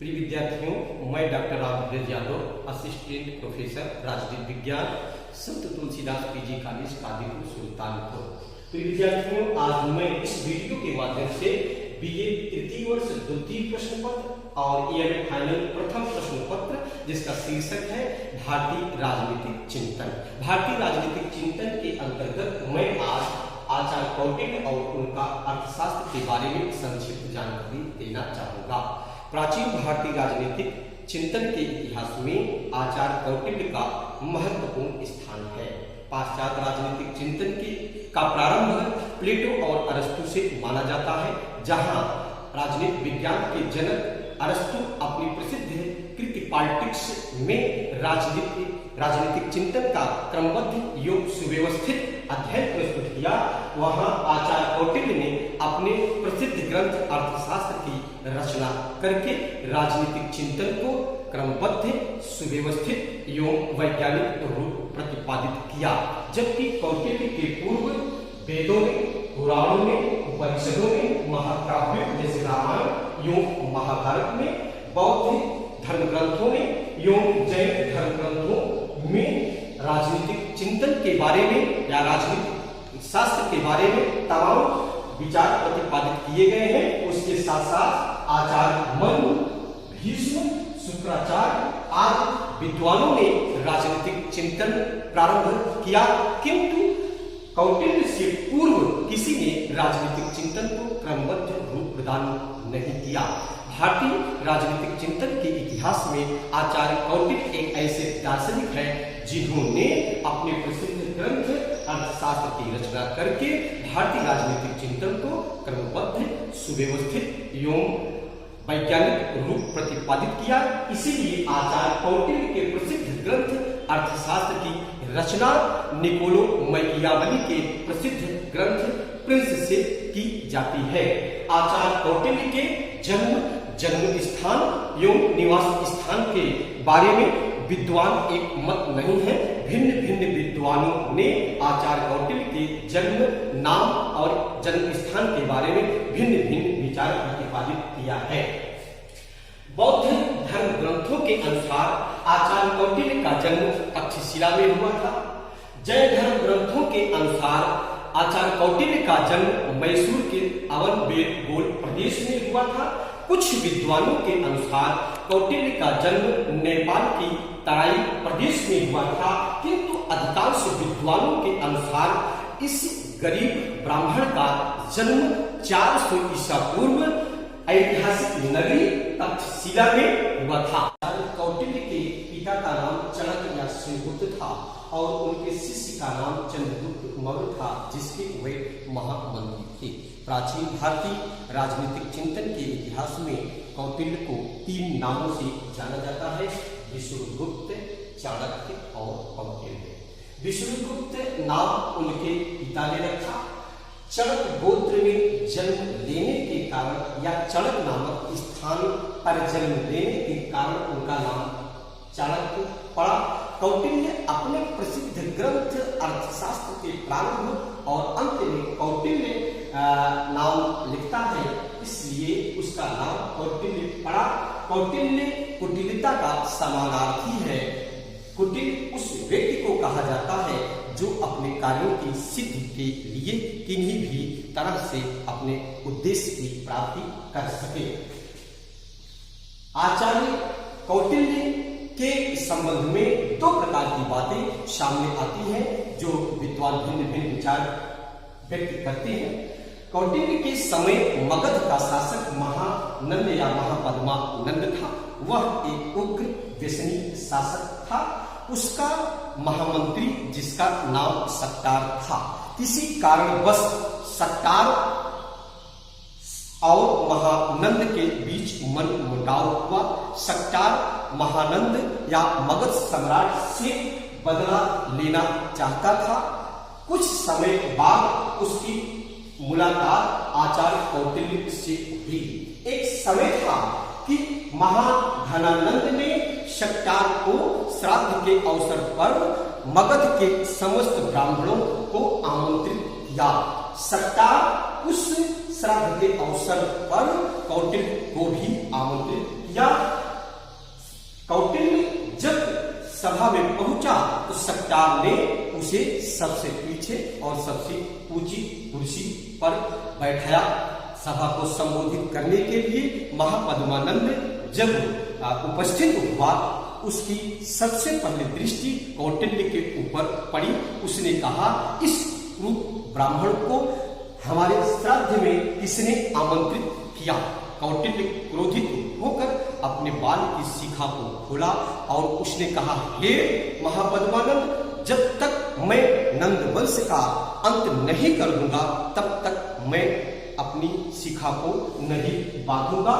प्रिय विद्यार्थियों, मैं doctor Rambhadra Yadav, assistant professor राजनीति विज्ञान, संत तुलसीदास पीजी कॉलेज कादीपुर सुल्तानपुर। प्रिय विद्यार्थियों, आज मैं इस वीडियो के माध्यम से बीए तृतीय वर्ष द्वितीय प्रश्न पत्र और ईयर फाइनल प्रथम प्रश्न पत्र, जिसका शीर्षक है भारतीय राजनीतिक चिंतन। भारतीय राजनीतिक चिंतन के अंतर्गत मैं आज आचार्य कौटिल्य और उनका अर्थशास्त्र के बारे में संक्षिप्त जानकारी देना चाहूंगा। प्राचीन भारतीय राजनीतिक चिंतन के इतिहास में आचार्य कौटिल्य का महत्वपूर्ण स्थान है। पाश्चात्य राजनीतिक चिंतन का प्रारंभ प्लेटो और अरस्तु से माना जाता है, जहां राजनीतिक विज्ञान के जनक अरस्तु अपनी प्रसिद्ध कृति पॉलिटिक्स में राजनीतिक चिंतन का क्रमबद्ध एवं सुव्यवस्थित अध्ययन प्रस्तुत किया। वहां आचार्य कौटिल्य ने अपने प्रसिद्ध ग्रंथ अर्थशास्त्र की रचना करके राजनीतिक चिंतन को क्रमबद्ध, सुव्यवस्थित एवं वैज्ञानिक रूप प्रतिपादित किया, जबकि कौटिल्य के पूर्व वेदों में, पुराणों में, उपनिषदों में, महाकाव्यों जैसे रामायण एवं महाभारत में, बौद्ध धर्म ग्रंथों में एवं जैन धर्म ग्रंथों में राजनीतिक चिंतन के बारे में या राजनीतिक शास्त्र के बारे में तमाम विचार प्रतिपादित किए गए हैं। उसके साथ साथ आचार्य मनु, भीष्म, शुक्राचार्य आदि विद्वानों ने राजनीतिक चिंतन प्रारंभ किया, किंतु कौटिल्य से पूर्व किसी ने राजनीतिक चिंतन को क्रमबद्ध रूप प्रदान नहीं किया। भारतीय राजनीतिक चिंतन के इतिहास में आचार्य कौटिल्य एक ऐसे दार्शनिक हैं जिन्होंने अपने प्रसिद्ध ग्रंथ अर्थशास्त्र की रचना करके भारतीय राजनीतिक चिंतन को क्रमबद्ध, सुव्यवस्थित एवं वैज्ञानिक रूप प्रतिपादित किया। इसीलिए आचार्य कौटिल्य के प्रसिद्ध ग्रंथ अर्थशास्त्र की रचना निकोलो मैकियावली के प्रसिद्ध ग्रंथ प्रिंस से की जाती है। आचार्य कौटिल्य के जन्म स्थान एवं निवास स्थान के बारे में विद्वान एक मत नहीं है। भिन्न भिन्न विद्वानों ने आचार्य कौटिल्य के जन्म, नाम और जन्म स्थान के बारे में भिन्न भिन्न विचार प्रतिपादित किया है। बौद्ध धर्म ग्रंथों के अनुसार आचार्य कौटिल्य का जन्म तक्षशिला में हुआ था। जैन धर्म ग्रंथों के अनुसार आचार्य कौटिल्य का जन्म मैसूर के अवनबेलगोल प्रदेश में हुआ था। कुछ विद्वानों के अनुसार कौटिल्य का जन्म नेपाल की तराई प्रदेश में हुआ था, किंतु अधिकांश विद्वानों के अनुसार इस गरीब ब्राह्मण का जन्म 400 ईसा पूर्व ऐतिहासिक नगरी तक्षशिला में हुआ था। कौटिल्य के पिता का नाम चाणक्य या श्रीगुप्त था और उनके शिष्य का नाम चंद्रगुप्त मौर्य था, जिसके वे महामंत्री थे। प्राचीन भारतीय राजनीतिक चिंतन के इतिहास में कौटिल्य को 3 नामों से जाना जाता है: विष्णुगुप्त, चाणक्य और कौटिल्य। विष्णुगुप्त नाम उनके पिता ने रखा। चाणक्य गोत्र में जन्म लेने के कारण या चाणक्य नामक स्थान पर जन्म लेने के कारण उनका नाम चाणक्य पड़ा। कौटिल्य अपने प्रसिद्ध ग्रंथ अर्थशास्त्र के प्रारंभ और अंत में कौटिल्य नाम लिखता है, इसलिए उसका नाम कौटिल्य पड़ा। कौटिल्य कुटिलता का समानार्थी है। कुटिल उस व्यक्ति को कहा जाता है जो अपने कार्यों की सिद्धि के लिए किन्हीं भी तरह से अपने उद्देश्य की प्राप्ति कर सके। आचार्य कौटिल्य के संबंध में 2 प्रकार की बातें सामने आती हैं, जो विद्वान भिन्न भिन्न विचार व्यक्त करते हैं। कौटिल्य के समय मगध का शासक महानंद या महापद्मानंद था। वह एक उग्र व्यसनी शासक था। उसका महामंत्री, जिसका नाम सक्टार था, किसी कारणवश सक्टार और महानंद के बीच मन मुटाव हुआ। सक्टार महानंद या मगध सम्राट से बदला लेना चाहता था। कुछ समय बाद उसकी मुलाकात आचार्य कौटिल्य से हुई। एक समय था कि महाधनानंद ने सक्टार को श्राद्ध के अवसर पर मगध के समस्त ब्राह्मणों को आमंत्रित किया। सक्टार उस श्राद्ध के अवसर पर कौटिल्य को भी आमंत्रित किया। उस सट्टार ने उसे सबसे पीछे और सबसे ऊंची कुर्सी पर बैठाया। सभा को संबोधित करने के लिए महापद्मानंद जब उपस्थित हुआ, उसकी सबसे पहले दृष्टि कौटिल्य के ऊपर पड़ी। उसने कहा, इस ब्राह्मण को हमारे श्राद्ध में किसने आमंत्रित किया? कौटिल्य क्रोधित होकर अपने बाल की शिखा को खोला और उसने कहा, हे महापद्मानंद, जब तक मैं नंदवंश का अंत नहीं कर दूंगा तब तक मैं अपनी शिखा को नहीं बांधूंगा।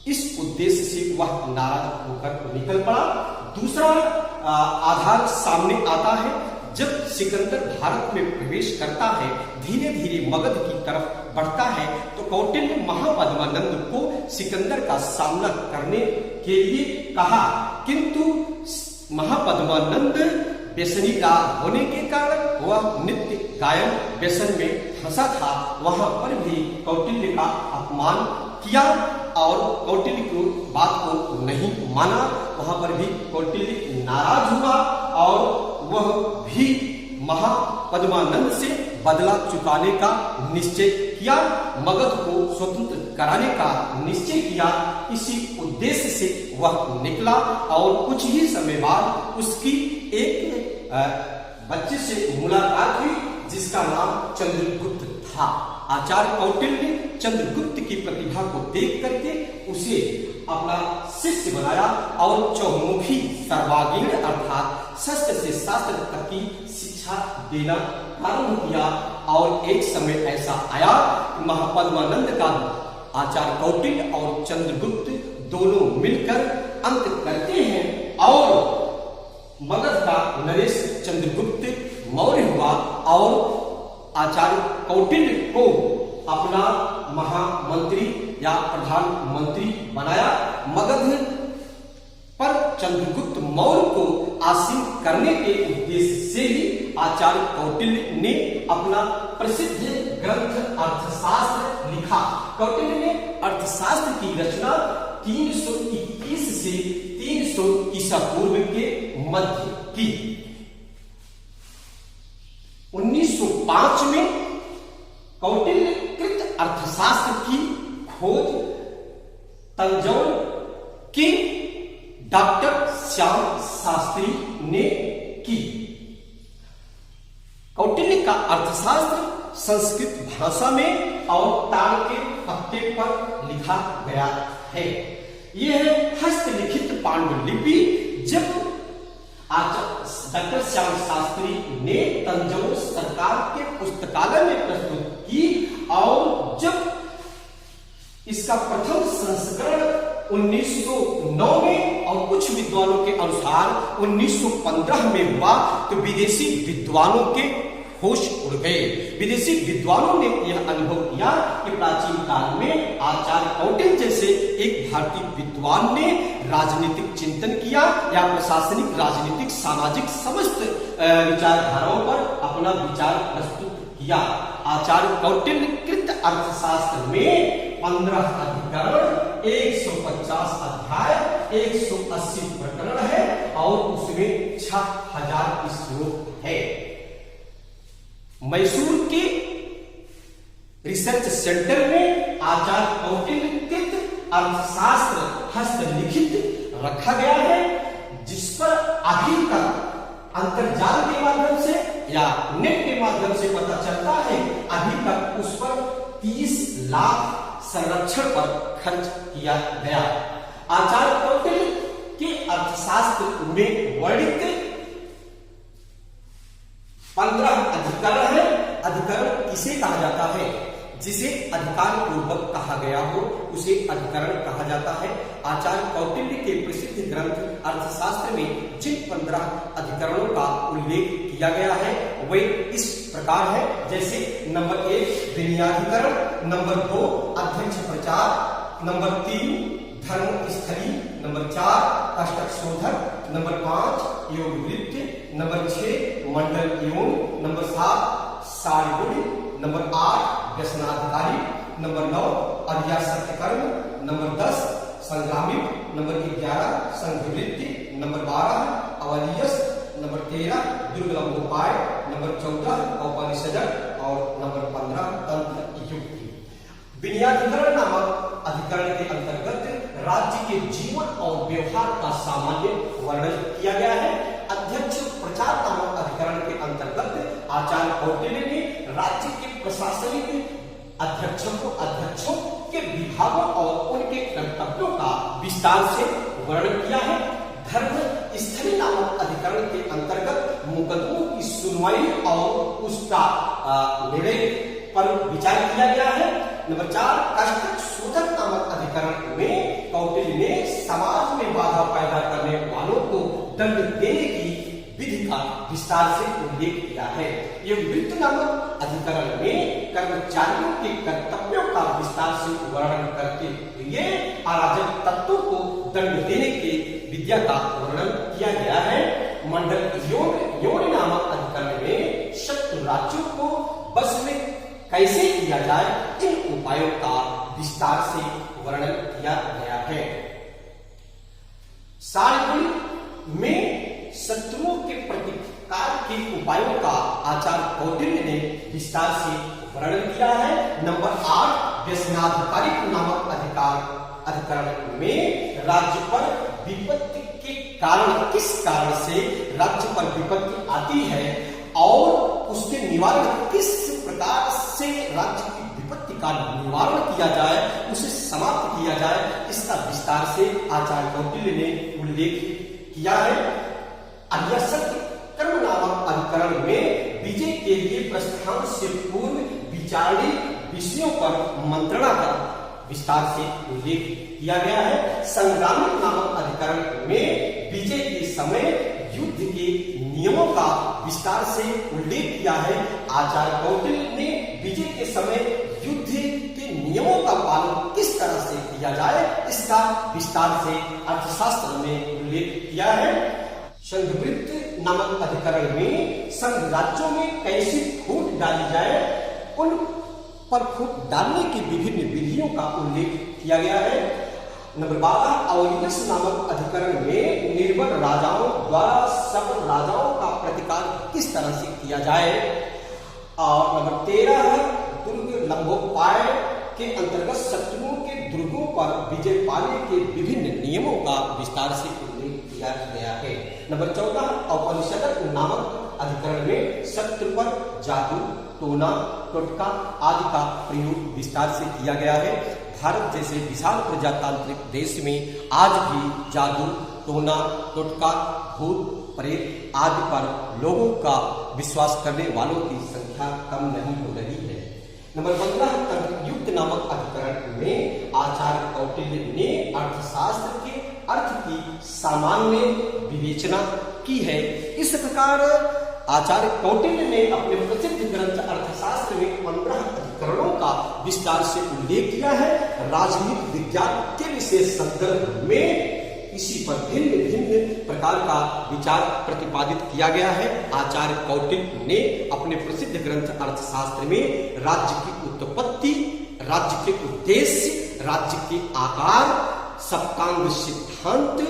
इस उद्देश्य से वह नाराज होकर निकल पड़ा। दूसरा आधार सामने आता है, जब सिकंदर भारत में प्रवेश करता है, धीरे धीरे मगध की तरफ बढ़ता है, तो कौटिल्य महापद्मानंद को सिकंदर का सामना करने के लिए कहा, किंतु महापद्मानंद व्यसनीला होने के कारण वह नित्य गायन व्यसन में फंसा था। वहां पर भी कौटिल्य का अपमान किया और कौटिल्य की बात को नहीं माना। वहां पर भी कौटिल्य नाराज हुआ और वह भी महापद्मानंद से बदला चुकाने का निश्चय किया, मगध को स्वतंत्र कराने का निश्चय किया। इसी उद्देश्य से वह निकला और कुछ ही समय बाद उसकी एक बच्चे से मुलाकात हुई जिसका नाम चंद्रगुप्त था। आचार्य कौटिल्य चंद्रगुप्त की प्रतिभा को देख करके उसे अपना शिष्य बनाया और चौमुखी सर्वांगीण अर्थात शस्त्र से शास्त्र तक की शिक्षा देना प्रारंभ किया। और एक समय ऐसा आया कि महापद्मानंद का आचार्य कौटिल्य और चंद्रगुप्त दोनों मिलकर अंत करते हैं और मगध का नरेश चंद्रगुप्त मौर्य हुआ और आचार्य कौटिल्य को अपना महामंत्री या प्रधानमंत्री बनाया। मगध पर चंद्रगुप्त मौर्य को आसीन करने के उद्देश्य से ही आचार्य कौटिल्य ने अपना प्रसिद्ध ग्रंथ अर्थशास्त्र लिखा। कौटिल्य ने अर्थशास्त्र की रचना 321 से 300 ईसा पूर्व के मध्य की। 1905 में कौटिल्य कृत अर्थशास्त्र की खोज तंजौर के डॉक्टर श्याम शास्त्री ने की। कौटिल्य का अर्थशास्त्र संस्कृत भाषा में और ताड़ के पत्ते पर लिखा गया है। यह हस्तलिखित पांडुलिपि जब डॉक्टर श्याम शास्त्री ने तंजौर सरकार के पुस्तकालय में प्रस्तुत की और जब इसका प्रथम संस्करण 1909 में और कुछ विद्वानों के अनुसार 1915 में हुआ तो विदेशी विद्वानों के होश उड़ गए। विदेशी विद्वानों ने यह अनुभव किया कि प्राचीन काल में आचार्य कौटिल्य जैसे एक भारतीय विद्वान ने राजनीतिक चिंतन किया या प्रशासनिक, राजनीतिक, सामाजिक समस्त विचारधाराओं पर अपना विचार प्रस्तुत किया। आचार्य कौटिल्य कृत अर्थशास्त्र में 15 अधिकरण, 150 अध्याय, 180 प्रकरण है और उसमें 6000 श्लोक है। मैसूर के रिसर्च सेंटर में आचार्य कौटिल्य कृत अर्थशास्त्र हस्तलिखित रखा गया है, जिस पर अभी तक अंतर्जाल के माध्यम से या नेट के माध्यम से पता चलता है, अभी तक उस पर 30 लाख संरक्षण पर खर्च किया गया। आचार्य कौटिल्य के अर्थशास्त्र में वर्णित 15 अधिकरण है। अधिकरण किसे कहा जाता है? जिसे अधिकार पूर्वक कहा गया हो उसे अधिकरण कहा जाता है। आचार्य कौटिल्य के प्रसिद्ध ग्रंथ अर्थशास्त्र में जिन 15 अधिकरणों का उल्लेख किया गया है वे इस प्रकार है, जैसे नंबर 1 विनयाधिकरण, नंबर 2 अध्यक्ष प्रचार, नंबर 3 धर्म स्थली, नंबर 4 अष्टक शोधक, नंबर 5 योग वृत्ति, नंबर 6 मंडल एवं, नंबर 7 सारगुण, नंबर 8 व्यसनाधिकारी, नंबर 9 अरिया सत्यकर्म, नंबर 10 संग्रामिक, नंबर 11 संघवृत्ति, नंबर 12 अवलियस, नंबर 13 दुर्गलंबोपाय, नंबर 14 औपनिषदक और नंबर 15 तंत्र युक्ति। विन्यासीकरण नामक अधिकरण के अंतर्गत राज्य के जीवन और व्यवहार का सामान्य वर्णन किया गया है। अध्यक्ष प्रचार नामक अधिकरण के अंतर्गत आचार्य कौटिल्य ने राज्य के प्रशासनिक अध्यक्षों के विभागों और उनके कर्तव्यों का विस्तार से वर्णन किया है। धर्म स्थली नामक अधिकरण के अंतर्गत मुकदमों की सुनवाई और उसका निर्णय पर विचार किया गया है। नंबर 4 कष्टक शोधक नामक अधिकरण में कौटिल्य ने समाज में बाधा पैदा करने वालों को दंड देने की विधि का विस्तार से उल्लेख किया है। वृत्त नामक अधिकरण में कर्मचारियों के कर्तव्यों का विस्तार से वर्णन करते हुए अराजक तत्वों को दंड देने के विद्या का वर्णन किया गया है। मंडल योनि नामक अधिकरण में शत्रु राज्यों को बस में कैसे किया जाए इन उपायों का विस्तार से वर्णन किया गया है। सारगुण में शत्रुओं के प्रतिकार के उपायों का आचार्य कौटिल्य ने विस्तार से वर्णन किया है। नंबर 8 व्यसनाधिकारी नामक अधिकरण में राज्य पर विपत्ति के कारण, किस कारण से राज्य पर विपत्ति आती है और उसके निवारण किस प्रकार से राज्य की विपत्ति का निवारण किया जाए, उसे समाप्त किया जाए, इसका विस्तार से आचार्य कौटिल्य ने उल्लेख किया है। अभ्यासक कर्म नामक अधिकरण में विजय के लिए प्रस्थान से पूर्व विचारणीय विषयों पर मंत्रणा का विस्तार से उल्लेख किया गया है। संग्रामिक नामक अधिकरण में विजय के समय युद्ध के नियमों का विस्तार से उल्लेख किया है। आचार्य कौटिल्य ने विजय के समय युद्ध के नियमों का पालन किस तरह से किया जाए, इसका विस्तार से अर्थशास्त्र में उल्लेख किया है। संघवृत्त नामक अधिकरण में संघ राज्यों में कैसी फूट डाली जाए, उन पर फूट डालने की विभिन्न विधियों का उल्लेख किया गया है। नंबर 12 अवलियस नामक अधिकरण में निर्बल राजाओं द्वारा सबल राजाओं का प्रतिकार किस तरह से किया जाए। और नंबर 13 दुर्ग लंबोपाय के अंतर्गत शत्रुओं के दुर्गों पर विजय पाने के विभिन्न नियमों का विस्तार से उल्लेख किया गया है। नंबर 14 औपनिषदक नामक अधिकरण में शत्रु पर जादू, टोना, टोटका आदि का प्रयोग विस्तार से किया गया है। भारत जैसे विशाल प्रजातांत्रिक देश में आज भी जादू, टोना, टोटका, भूत प्रेत आदि पर लोगों का विश्वास करने वालों की संख्या कम नहीं हो रही है। नंबर 15 तंत्र युक्ति नामक अधिकरण में आचार्य कौटिल्य ने अर्थशास्त्र के अर्थ की सामान्य विवेचना की है। इस प्रकार आचार्य कौटिल्य ने अपने प्रसिद्ध ग्रंथ अर्थशास्त्र में 15 अधिकरणों का विस्तार से उल्लेख किया है। राजनीतिक विज्ञान के विशेष संदर्भ में इसी पर भिन्न भिन्न प्रकार का विचार प्रतिपादित किया गया है। आचार्य कौटिल्य ने अपने प्रसिद्ध ग्रंथ अर्थशास्त्र में राज्य की उत्पत्ति, राज्य के उद्देश्य, राज्य के आकार, सप्तांग सिद्धांत,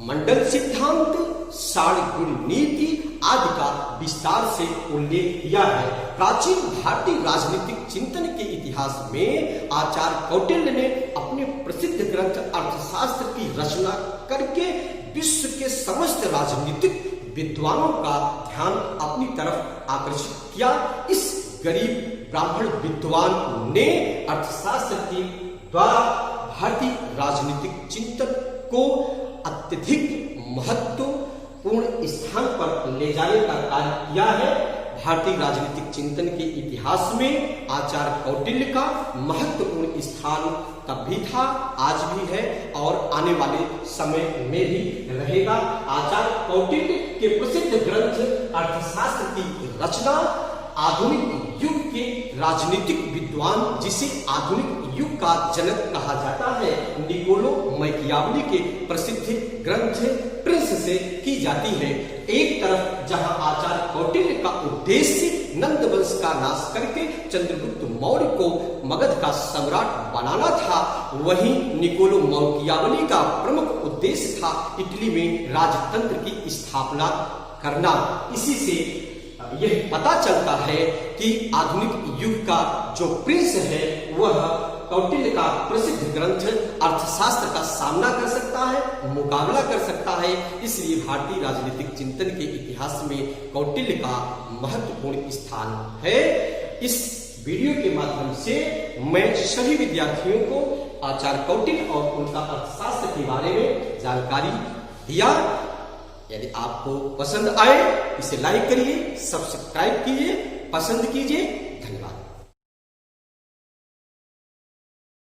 मंडल सिद्धांत, सारगुण नीति आदि का विस्तार से उल्लेख किया है। प्राचीन भारतीय राजनीतिक चिंतन के इतिहास में आचार्य कौटिल्य ने अपने प्रसिद्ध ग्रंथ अर्थशास्त्र की रचना करके विश्व के समस्त राजनीतिक विद्वानों का ध्यान अपनी तरफ आकर्षित किया। इस गरीब ब्राह्मण विद्वान ने अर्थशास्त्र के द्वारा भारतीय राजनीतिक चिंतन को अत्यधिक महत्वपूर्ण स्थान पर ले जाने का कार्य किया है। भारतीय राजनीतिक चिंतन के इतिहास में आचार्य कौटिल्य का महत्वपूर्ण स्थान तब भी था, आज भी है और आने वाले समय में भी रहेगा। आचार्य कौटिल्य के प्रसिद्ध ग्रंथ अर्थशास्त्र की रचना आधुनिक युग के राजनीतिक विद्वान, जिसे आधुनिक युग का जनक कहा जाता है, निकोलो मैकियावली के प्रसिद्ध ग्रंथ प्रिंस से की जाती है। एक तरफ जहां आचार्य कौटिल्य का उद्देश्य नंद वंश का नाश करके चंद्रगुप्त मौर्य को मगध का सम्राट बनाना था, वहीं निकोलो मैकियावली का प्रमुख उद्देश्य था इटली में राजतंत्र की स्थापना करना। इसी से यह पता चलता है कि आधुनिक युग का जो प्रिंस है वह कौटिल्य का प्रसिद्ध ग्रंथ अर्थशास्त्र का सामना कर सकता है, मुकाबला कर सकता है। इसलिए भारतीय राजनीतिक चिंतन के इतिहास में कौटिल्य का महत्वपूर्ण स्थान है। इस वीडियो के माध्यम से मैं सभी विद्यार्थियों को आचार्य कौटिल्य और उनका अर्थशास्त्र के बारे में जानकारी दिया। यदि आपको पसंद आए इसे लाइक करिए, सब्सक्राइब कीजिए, पसंद कीजिए